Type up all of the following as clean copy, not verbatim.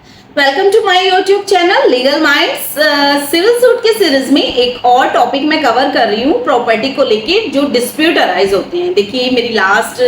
Welcome to my YouTube channel legal minds. Civil suit के series में एक और टॉपिक मैं कवर कर रही हूँ प्रॉपर्टी को लेके जो डिस्प्यूट अराइज होते हैं। देखिए मेरी लास्ट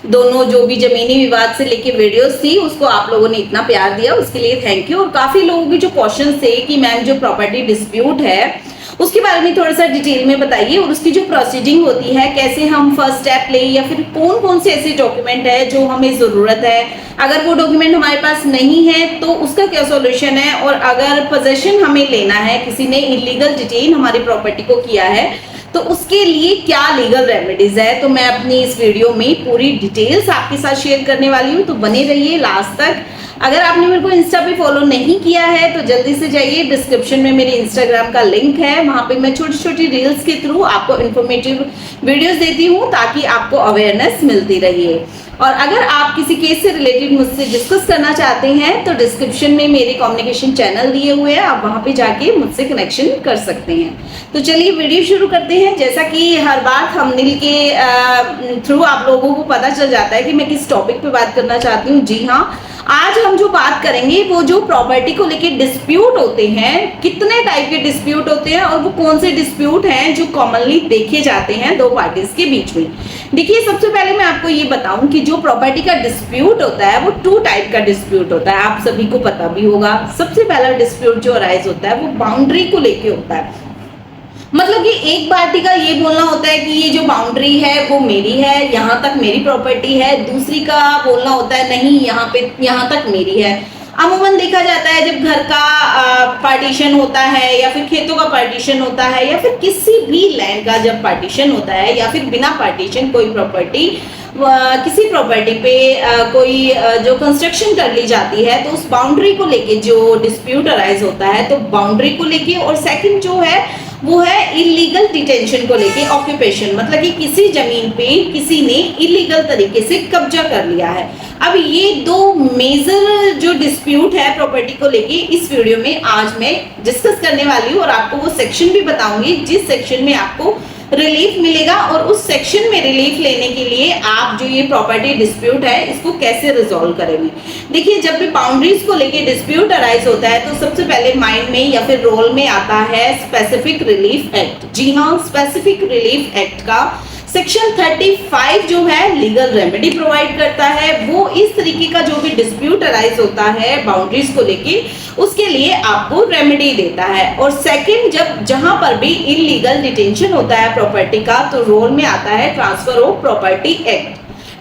दोनों जो भी जमीनी विवाद से लेके वीडियोस थी उसको आप लोगों ने इतना प्यार दिया, उसके लिए थैंक यू। और काफी लोगों के जो क्वेश्चन थे कि मैम जो प्रॉपर्टी डिस्प्यूट है उसके बारे में थोड़ा सा डिटेल में बताइए और उसकी जो प्रोसीडिंग होती है, कैसे हम फर्स्ट स्टेप ले या फिर कौन कौन से ऐसे डॉक्यूमेंट है जो हमें जरूरत है, अगर वो डॉक्यूमेंट हमारे पास नहीं है तो उसका क्या सॉल्यूशन है, और अगर पोजेशन हमें लेना है, किसी ने इलीगल डिटेन हमारी प्रॉपर्टी को किया है तो उसके लिए क्या लीगल रेमेडीज है। तो मैं अपनी इस वीडियो में पूरी डिटेल्स आपके साथ शेयर करने वाली हूँ, तो बने रहिए लास्ट तक। अगर आपने मेरे को इंस्टा पे फॉलो नहीं किया है तो जल्दी से जाइए, डिस्क्रिप्शन में मेरे इंस्टाग्राम का लिंक है, वहां पे मैं छोटी छोटी रील्स के थ्रू आपको इन्फॉर्मेटिव वीडियोस देती हूँ ताकि आपको अवेयरनेस मिलती रही। और अगर आप किसी केस से रिलेटेड मुझसे डिस्कस करना चाहते हैं तो डिस्क्रिप्शन में मेरे कम्युनिकेशन चैनल दिए हुए हैं, आप वहां पे जाके मुझसे कनेक्शन कर सकते हैं। तो चलिए वीडियो शुरू करते हैं। जैसा कि हर बार थंबनेल के थ्रू आप लोगों को पता चल जाता है कि मैं किस टॉपिक पे बात करना चाहती हूँ। जी हाँ, आज हम जो बात करेंगे वो जो प्रॉपर्टी को लेके डिस्प्यूट होते हैं, कितने टाइप के डिस्प्यूट होते हैं और वो कौन से डिस्प्यूट हैं जो कॉमनली देखे जाते हैं दो पार्टीज के बीच में। देखिए सबसे पहले मैं आपको ये बताऊं कि जो प्रॉपर्टी का डिस्प्यूट होता है वो टू टाइप का डिस्प्यूट होता है, आप सभी को पता भी होगा। सबसे पहला डिस्प्यूट जो अराइज होता है वो बाउंड्री को लेके होता है। मतलब कि एक पार्टी का ये बोलना होता है कि ये जो बाउंड्री है वो मेरी है, यहाँ तक मेरी प्रॉपर्टी है। दूसरी का बोलना होता है नहीं, यहाँ तक मेरी है। अमूमन देखा जाता है जब घर का पार्टीशन होता है या फिर खेतों का पार्टीशन होता है या फिर किसी भी लैंड का जब पार्टीशन होता है या फिर बिना पार्टीशन कोई प्रॉपर्टी किसी प्रॉपर्टी पे कोई जो कंस्ट्रक्शन कर ली जाती है तो उस बाउंड्री को लेके जो डिस्प्यूट अराइज होता है, तो बाउंड्री को लेके। और सेकंड जो है वो है इलीगल डिटेंशन को लेके, ऑक्यूपेशन, मतलब कि किसी जमीन पे किसी ने इलीगल तरीके से कब्जा कर लिया है। अब ये दो मेजर जो डिस्प्यूट है प्रॉपर्टी को लेके इस वीडियो में आज मैं डिस्कस करने वाली हूँ और आपको वो सेक्शन भी बताऊंगी जिस सेक्शन में आपको रिलीफ मिलेगा, और उस सेक्शन में रिलीफ लेने के लिए आप जो ये प्रॉपर्टी डिस्प्यूट है इसको कैसे रिजॉल्व करेंगे। देखिए जब भी बाउंड्रीज को लेके डिस्प्यूट अराइज होता है तो सबसे पहले माइंड में या फिर रोल में आता है स्पेसिफिक रिलीफ एक्ट। जी हाँ, स्पेसिफिक रिलीफ एक्ट का सेक्शन 35 जो है लीगल रेमेडी प्रोवाइड करता है। वो इस तरीके का जो भी डिस्प्यूट अराइज होता है बाउंड्रीज को लेके उसके लिए आपको रेमेडी देता है। और सेकंड, जब जहां पर भी इलीगल डिटेंशन होता है प्रॉपर्टी का तो रोल में आता है transfer of property act.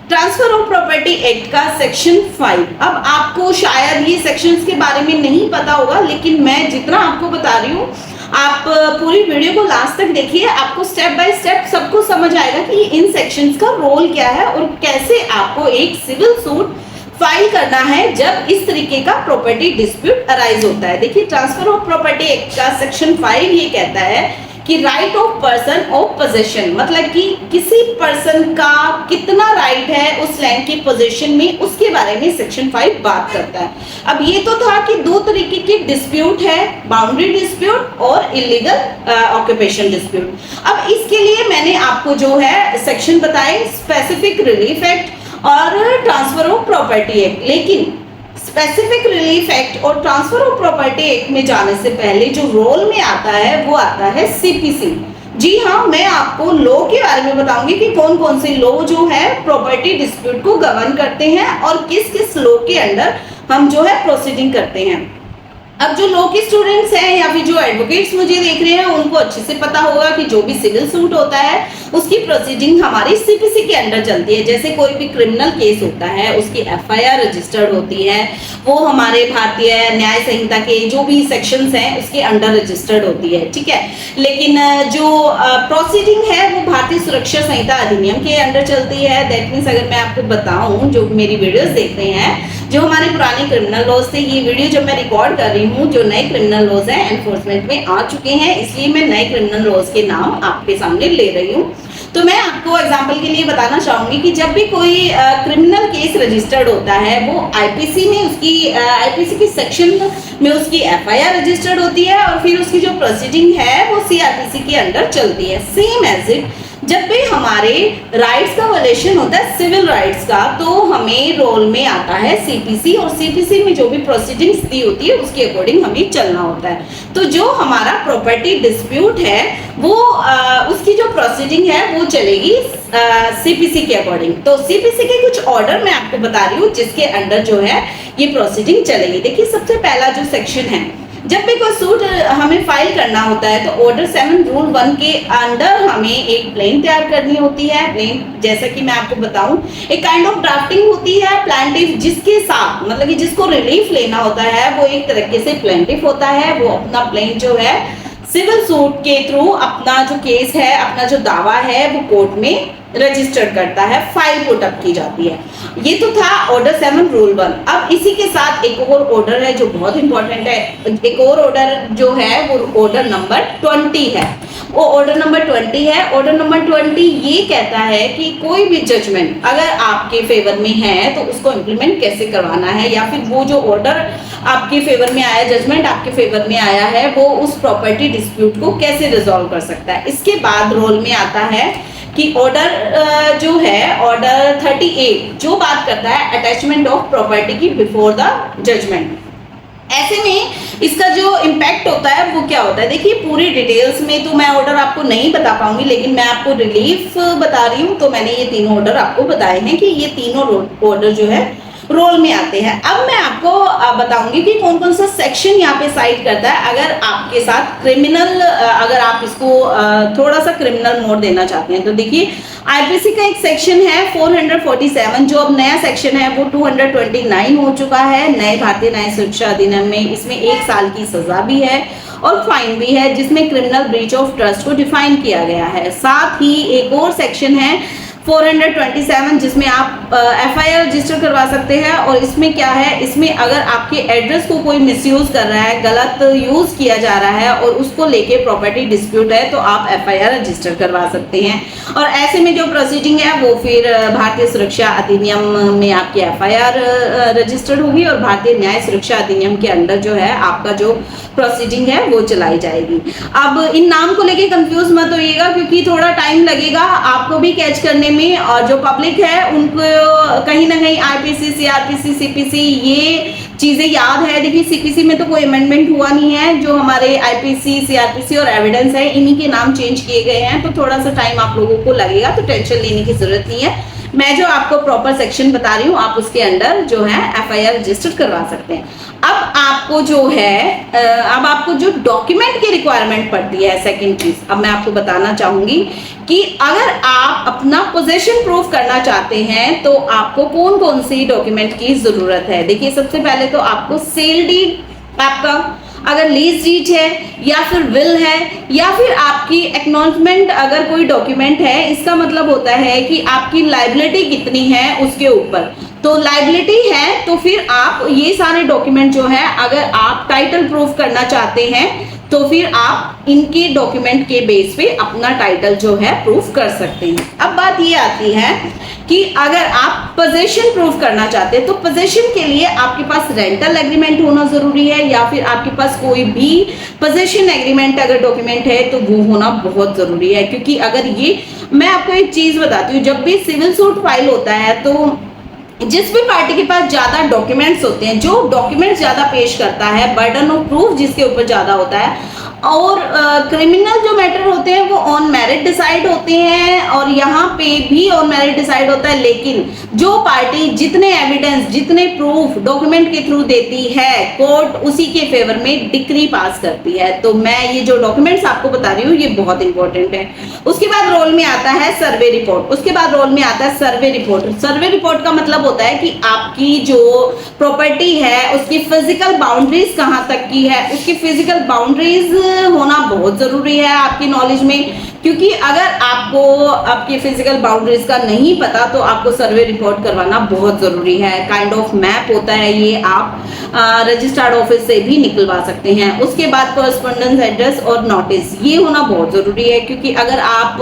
Transfer of property act का सेक्शन 5। अब आपको शायद ये सेक्शंस के बारे में नहीं पता होगा, लेकिन मैं जितना आपको बता रही हूँ आप पूरी वीडियो को लास्ट तक देखिए, आपको स्टेप बाय स्टेप सबको समझ आएगा कि इन सेक्शंस का रोल क्या है और कैसे आपको एक सिविल सूट फाइल करना है जब इस तरीके का प्रॉपर्टी डिस्प्यूट अराइज होता है। देखिए ट्रांसफर ऑफ प्रॉपर्टी एक्ट का सेक्शन 5 ये कहता है कि right of person of possession, मतलब कि किसी पर्सन का कितना राइट है उस लैंड के पोजेशन में, उसके बारे में सेक्शन 5 बात करता है। अब ये तो था कि दो तरीके के डिस्प्यूट है, बाउंड्री डिस्प्यूट और इलीगल ऑक्यूपेशन डिस्प्यूट। अब इसके लिए मैंने आपको जो है सेक्शन बताए स्पेसिफिक रिलीफ एक्ट और ट्रांसफर ऑफ प्रॉपर्टी एक्ट। लेकिन स्पेसिफिक रिलीफ एक्ट और ट्रांसफर ऑफ प्रॉपर्टी एक्ट में जाने से पहले जो रोल में आता है वो आता है सीपीसी। जी हाँ, मैं आपको लॉ के बारे में बताऊंगी कि कौन कौन से लॉ जो है प्रॉपर्टी डिस्प्यूट को गवर्न करते हैं और किस किस लॉ के अंडर हम जो है प्रोसीडिंग करते हैं। अब जो लॉ के स्टूडेंट्स हैं या फिर जो एडवोकेट्स मुझे देख रहे हैं उनको अच्छे से पता होगा कि जो भी सिविल सूट होता है उसकी प्रोसीडिंग हमारी सीपीसी के अंडर चलती है। जैसे कोई भी क्रिमिनल केस होता है उसकी एफआईआर रजिस्टर्ड होती है, वो हमारे भारतीय न्याय संहिता के जो भी सेक्शंस हैं उसके अंडर रजिस्टर्ड होती है, ठीक है। लेकिन जो प्रोसीडिंग है वो भारतीय सुरक्षा संहिता अधिनियम के अंडर चलती है। दैट मीन्स अगर मैं आपको बताऊं, जो मेरी वीडियोस देख रहे हैं, जो हमारे पुराने क्रिमिनल लॉज थे, ये वीडियो जब मैं रिकॉर्ड कर रही हूँ जो नए क्रिमिनल लॉज हैं एनफोर्समेंट में आ चुके हैं, इसलिए मैं नए क्रिमिनल लॉज के नाम आपके सामने ले रही हूँ। तो मैं आपको एग्जांपल के लिए बताना चाहूंगी कि जब भी कोई क्रिमिनल केस रजिस्टर्ड होता है वो आईपीसी में उसकी आईपीसी के सेक्शन में उसकी एफआईआर रजिस्टर्ड होती है और फिर उसकी जो प्रोसीडिंग है वो सीआरपीसी के अंडर चलती है। सेम एज इट जब भी हमारे राइट्स का वायलेशन होता है सिविल राइट्स का, तो हमें रोल में आता है सीपीसी, और सीपीसी में जो भी प्रोसीडिंग्स दी होती है उसके अकॉर्डिंग हमें चलना होता है। तो जो हमारा प्रॉपर्टी डिस्प्यूट है वो उसकी जो प्रोसीडिंग है वो चलेगी सीपीसी के अकॉर्डिंग। तो सीपीसी के कुछ ऑर्डर मैं आपको बता रही हूँ जिसके अंडर जो है ये प्रोसीडिंग चलेगी। देखिए सबसे पहला जो सेक्शन है, जब भी कोई सूट हमें फाइल करना होता है तो ऑर्डर 7 रूल 1 के अंडर हमें एक प्लेन तैयार करनी होती है। प्लेन जैसा कि मैं आपको बताऊं एक काइंड ऑफ ड्राफ्टिंग होती है। प्लांटिफ जिसके साथ मतलब कि जिसको रिलीफ लेना होता है वो एक तरीके से प्लांटिफ होता है, वो अपना प्लेन जो है सिविल सूट के थ्रू अपना जो केस है, अपना जो दावा है वो कोर्ट में रजिस्टर्ड करता है, फाइल पुट अप की जाती है। ये तो था ऑर्डर 7 रूल 1। अब इसी के साथ एक और ऑर्डर है जो बहुत इंपॉर्टेंट है। एक और ऑर्डर जो है वो ऑर्डर नंबर 20 है। वो ऑर्डर नंबर 20 है। ऑर्डर नंबर 20 ये कहता है कि कोई भी जजमेंट अगर आपके फेवर में है तो उसको इम्प्लीमेंट कैसे करवाना है, या फिर वो जो ऑर्डर आपके फेवर में आया, जजमेंट आपके फेवर में आया है, वो उस प्रॉपर्टी डिस्प्यूट को कैसे रिजॉल्व कर सकता है। इसके बाद रोल में आता है कि ऑर्डर जो है ऑर्डर 38 जो बात करता है अटैचमेंट ऑफ प्रॉपर्टी की बिफोर द जजमेंट। ऐसे में इसका जो इम्पैक्ट होता है वो क्या होता है, देखिए पूरी डिटेल्स में तो मैं ऑर्डर आपको नहीं बता पाऊंगी, लेकिन मैं आपको रिलीफ बता रही हूँ। तो मैंने ये तीनों ऑर्डर आपको बताए हैं कि ये तीनों ऑर्डर जो है रोल में आते हैं। अब मैं आपको बताऊंगी कि कौन कौन सा सेक्शन यहाँ पे साइड करता है अगर आपके साथ क्रिमिनल, अगर आप इसको थोड़ा सा क्रिमिनल मोड देना चाहते हैं। तो देखिए आईपीसी का एक सेक्शन है 447, जो अब नया सेक्शन है वो 229 हो चुका है नए भारतीय न्याय सुरक्षा अधिनियम में। इसमें 1 साल की सजा भी है और फाइन भी है, जिसमें क्रिमिनल ब्रीच ऑफ ट्रस्ट को डिफाइन किया गया है। साथ ही एक और सेक्शन है 427 जिसमें आप एफआईआर रजिस्टर करवा सकते हैं। और इसमें क्या है, इसमें अगर आपके एड्रेस को कोई मिसयूज कर रहा है, गलत यूज किया जा रहा है और उसको लेके प्रॉपर्टी डिस्प्यूट है, तो आप एफआईआर रजिस्टर करवा सकते हैं। और ऐसे में जो प्रोसीडिंग है वो फिर भारतीय सुरक्षा अधिनियम में आपकी एफआईआर रजिस्टर्ड होगी और भारतीय न्याय सुरक्षा अधिनियम के अंडर जो है आपका जो प्रोसीडिंग है वो चलाई जाएगी। अब इन नाम को लेके कंफ्यूज मत होइएगा क्योंकि थोड़ा टाइम लगेगा आपको भी कैच करने में, और जो पब्लिक है उनको कहीं ना कहीं आईपीसी, सीआरपीसी, सीपीसी ये चीजें याद है। देखिए सीपीसी में तो कोई अमेंडमेंट हुआ नहीं है, जो हमारे आईपीसी, सीआरपीसी और एविडेंस है इन्हीं के नाम चेंज किए गए हैं। तो थोड़ा सा टाइम आप लोगों को लगेगा, तो टेंशन लेने की जरूरत नहीं है। मैं जो आपको प्रॉपर सेक्शन बता रही हूँ आप उसके अंडर जो है एफआईआर रजिस्टर करवा सकते हैं। अब आपको जो है अब आपको जो डॉक्यूमेंट की रिक्वायरमेंट पड़ती है, सेकंड चीज अब मैं आपको बताना चाहूंगी कि अगर आप अपना पोजीशन प्रूफ करना चाहते हैं तो आपको कौन कौन सी डॉक्यूमेंट की जरूरत है। देखिए सबसे पहले तो आपको सेल डीड, आपका अगर लीज डीड है या फिर विल है या फिर आपकी एक्नॉलेजमेंट अगर कोई डॉक्यूमेंट है, इसका मतलब होता है कि आपकी लायबिलिटी कितनी है उसके ऊपर। तो लायबिलिटी है तो फिर आप ये सारे डॉक्यूमेंट जो है अगर आप टाइटल प्रूफ करना चाहते हैं तो फिर आप इनके डॉक्यूमेंट के बेस पे अपना टाइटल जो है प्रूफ कर सकते हैं। अब बात ये आती है कि अगर आप पोजीशन प्रूफ करना चाहते हैं तो पोजीशन के लिए आपके पास रेंटल एग्रीमेंट होना जरूरी है या फिर आपके पास कोई भी पोजीशन एग्रीमेंट अगर डॉक्यूमेंट है तो वो होना बहुत जरूरी है। क्योंकि अगर ये, मैं आपको एक चीज बताती हूँ, जब भी सिविल सूट फाइल होता है तो जिस भी पार्टी के पास ज्यादा डॉक्यूमेंट्स होते हैं, जो डॉक्यूमेंट्स ज्यादा पेश करता है, बर्डन ऑफ प्रूफ जिसके ऊपर ज्यादा होता है, और क्रिमिनल जो मैटर होते हैं वो ऑन मेरिट डिसाइड होते हैं और यहाँ पे भी ऑन मेरिट डिसाइड होता है। लेकिन जो पार्टी जितने एविडेंस, जितने प्रूफ डॉक्यूमेंट के थ्रू देती है, कोर्ट उसी के फेवर में डिक्री पास करती है। तो मैं ये जो डॉक्यूमेंट्स आपको बता रही हूँ ये बहुत इंपॉर्टेंट है। उसके बाद रोल में आता है सर्वे रिपोर्ट, उसके बाद रोल में आता है सर्वे रिपोर्ट। सर्वे रिपोर्ट का मतलब होता है कि आपकी जो प्रॉपर्टी है उसकी फिजिकल बाउंड्रीज कहाँ तक की है, उसकी फिजिकल बाउंड्रीज होना बहुत जरूरी है आपकी नॉलेज में। क्योंकि अगर आपको आपकी फिजिकल बाउंड्रीज का नहीं पता तो आपको सर्वे रिपोर्ट करवाना बहुत जरूरी है। काइंड ऑफ मैप होता है ये, आप रजिस्टर्ड ऑफिस से भी निकलवा सकते हैं। उसके बाद कॉरेस्पॉन्डेंस एड्रेस और नोटिस, ये होना बहुत जरूरी है। क्योंकि अगर आप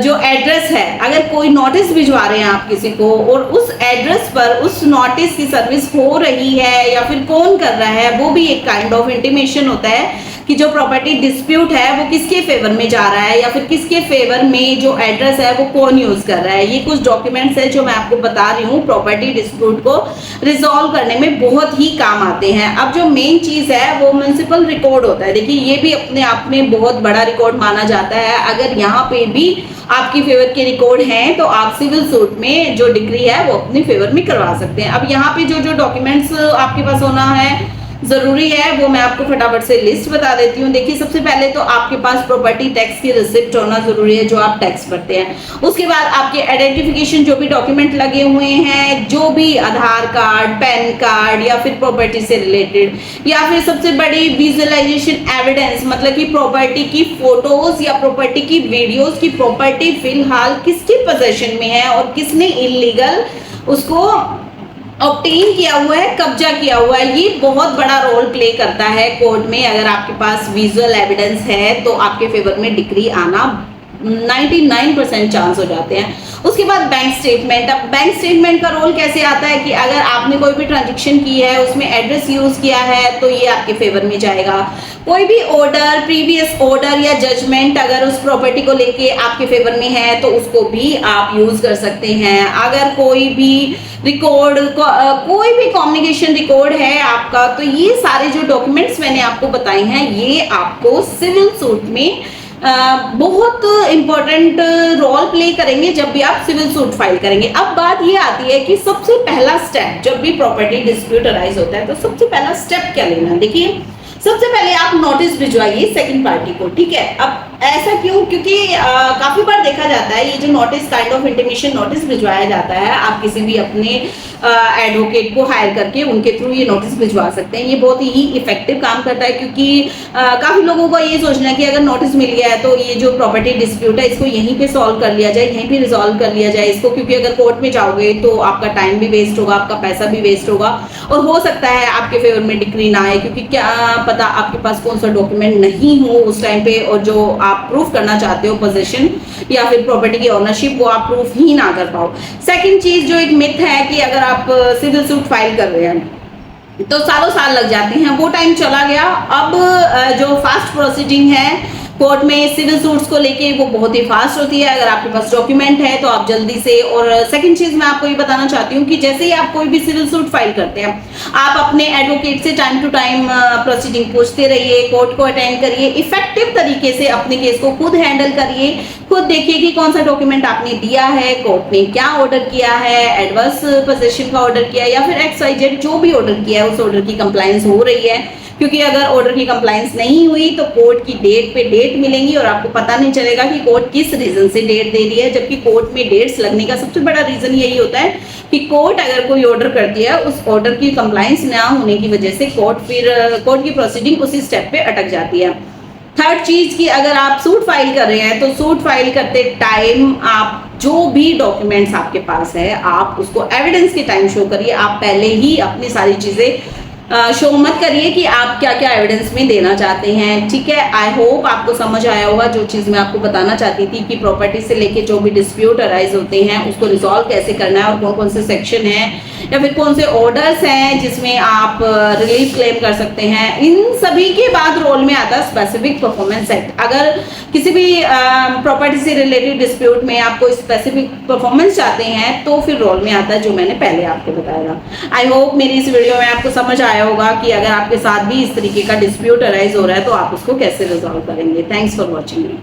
जो एड्रेस है, अगर कोई नोटिस भिजवा रहे हैं आप किसी को और उस एड्रेस पर उस नोटिस की सर्विस हो रही है या फिर कौन कर रहा है, वो भी एक काइंड ऑफ इंटीमेशन होता है कि जो प्रॉपर्टी डिस्प्यूट है वो किसके फेवर में जा रहा है या फिर किसके फेवर में जो एड्रेस है वो कौन यूज कर रहा है। ये कुछ डॉक्यूमेंट्स है जो मैं आपको बता रही हूँ प्रॉपर्टी डिस्प्यूट को रिजॉल्व करने में बहुत ही काम आते हैं। अब जो मेन चीज है वो म्युनिसिपल रिकॉर्ड होता है। देखिए ये भी अपने आप में बहुत बड़ा रिकॉर्ड माना जाता है। अगर यहाँ पे भी आपकी फेवर के रिकॉर्ड हैं तो आप सिविल सूट में जो डिग्री है वो अपने फेवर में करवा सकते हैं। अब यहाँ पे जो जो डॉक्यूमेंट्स आपके पास होना है जरूरी है वो मैं आपको फटाफट से लिस्ट बता देती हूँ। देखिए सबसे पहले तो आपके पास प्रॉपर्टी टैक्स की रिसिप्ट होना जरूरी है जो आप टैक्स भरते हैं। उसके बाद आपके आइडेंटिफिकेशन जो भी डॉक्यूमेंट लगे हुए हैं, जो भी आधार कार्ड, पैन कार्ड या फिर प्रॉपर्टी से रिलेटेड, या फिर सबसे बड़ी विजुअलाइजेशन एविडेंस मतलब कि प्रॉपर्टी की फोटोज या प्रॉपर्टी की वीडियोज की प्रॉपर्टी फिलहाल किसके पोजेशन में है और किसने इलीगल उसको ऑब्टेन किया हुआ है, कब्जा किया हुआ है। ये बहुत बड़ा रोल प्ले करता है कोर्ट में। अगर आपके पास विजुअल एविडेंस है तो आपके फेवर में डिग्री आना 99% चांस हो जाते हैं। उसके बाद बैंक स्टेटमेंट। अब बैंक स्टेटमेंट का रोल कैसे आता है कि अगर आपने कोई भी ट्रांजैक्शन की है उसमें एड्रेस यूज किया है तो ये आपके फेवर में जाएगा। कोई भी ऑर्डर, प्रीवियस ऑर्डर या जजमेंट अगर उस प्रॉपर्टी को लेके आपके फेवर में है तो उसको भी आप यूज कर सकते हैं। अगर कोई भी रिकॉर्ड, कोई भी कम्युनिकेशन रिकॉर्ड है आपका, तो ये सारे जो डॉक्यूमेंट्स मैंने आपको बताए हैं ये आपको सिविल सूट में बहुत इंपॉर्टेंट रोल प्ले करेंगे जब भी आप सिविल सूट फाइल करेंगे। अब बात ये आती है कि सबसे पहला स्टेप जब भी प्रॉपर्टी डिस्प्यूट अराइज होता है तो सबसे पहला स्टेप क्या लेना। देखिए सबसे पहले आप नोटिस भिजवाइए सेकंड पार्टी को, ठीक है। अब ऐसा क्यों? क्योंकि काफी बार देखा जाता है ये जो notice, kind of intimation notice भिजवाया जाता है, आप किसी भी अपने एडवोकेट को हायर करके उनके थ्रू ये नोटिस भिजवा सकते हैं। ये बहुत ही इफेक्टिव काम करता है क्योंकि काफी लोगों को ये सोचना है कि अगर नोटिस मिल गया है तो ये जो प्रॉपर्टी डिस्प्यूट है इसको यहीं पे सॉल्व कर लिया जाए, यहीं पे रिजॉल्व कर लिया जाए इसको, क्योंकि अगर कोर्ट में जाओगे तो आपका टाइम भी वेस्ट होगा, आपका पैसा भी वेस्ट होगा और हो सकता है आपके फेवर में डिग्री ना आए, क्योंकि क्या पता आपके पास कौन सा डॉक्यूमेंट नहीं हो उस टाइम पे और जो आप प्रूफ करना चाहते हो पोजीशन या फिर प्रॉपर्टी की ओनरशिप वो आप प्रूफ ही ना कर पाओ। सेकंड चीज जो एक मिथ है कि अगर आप सिविल सूट फाइल कर रहे हैं तो सालों साल लग जाते हैं, वो टाइम चला गया। अब जो फास्ट प्रोसीडिंग है कोर्ट में सिविल सूट्स को लेके वो बहुत ही फास्ट होती है अगर आपके पास डॉक्यूमेंट है तो आप जल्दी से। और सेकंड चीज मैं आपको ये बताना चाहती हूँ कि जैसे ही आप कोई भी सिविल सूट फाइल करते हैं आप अपने एडवोकेट से टाइम टू टाइम प्रोसीडिंग पूछते रहिए, कोर्ट को अटेंड करिए, इफेक्टिव तरीके से अपने केस को खुद हैंडल करिए, खुद देखिए कि कौन सा डॉक्यूमेंट आपने दिया है, कोर्ट ने क्या ऑर्डर किया है, एडवर्स पोजीशन का ऑर्डर किया है या फिर XYZ जो भी ऑर्डर किया है उस ऑर्डर की कंप्लायंस हो रही है। क्योंकि अगर ऑर्डर की कंप्लायंस नहीं हुई तो कोर्ट की डेट पे डेट मिलेंगी और आपको पता नहीं चलेगा कि कोर्ट किस रीजन से डेट दे रही है। जबकि कोर्ट में डेट्स लगने का सबसे बड़ा रीजन यही होता है कि कोर्ट अगर कोई ऑर्डर करती है उस ऑर्डर की कंप्लायंस ना होने की वजह से कोर्ट की प्रोसीडिंग उसी स्टेप पे अटक जाती है। थर्ड चीज की अगर आप सूट फाइल कर रहे हैं तो सूट फाइल करते टाइम आप जो भी डॉक्यूमेंट्स आपके पास है आप उसको एविडेंस के टाइम शो करिए। आप पहले ही अपनी सारी चीजें शो मत करिए कि आप क्या क्या एविडेंस में देना चाहते हैं, ठीक है। आई होप आपको समझ आया होगा जो चीज मैं आपको बताना चाहती थी कि प्रॉपर्टी से लेके जो भी डिस्प्यूट अराइज होते हैं उसको रिजॉल्व कैसे करना है और कौन कौन से सेक्शन है या फिर कौन से ऑर्डर्स हैं जिसमें आप रिलीफ क्लेम कर सकते हैं। इन सभी के बाद रोल में आता है स्पेसिफिक परफॉर्मेंस एक्ट। अगर किसी भी प्रॉपर्टी से रिलेटेड डिस्प्यूट में आप कोई स्पेसिफिक परफॉर्मेंस चाहते हैं तो फिर रोल में आता है जो मैंने पहले आपको बताया था। आई होप मेरी इस वीडियो में आपको समझ आया होगा कि अगर आपके साथ भी इस तरीके का डिस्प्यूट अराइज हो रहा है तो आप उसको कैसे रिजॉल्व करेंगे। Thanks for watching me.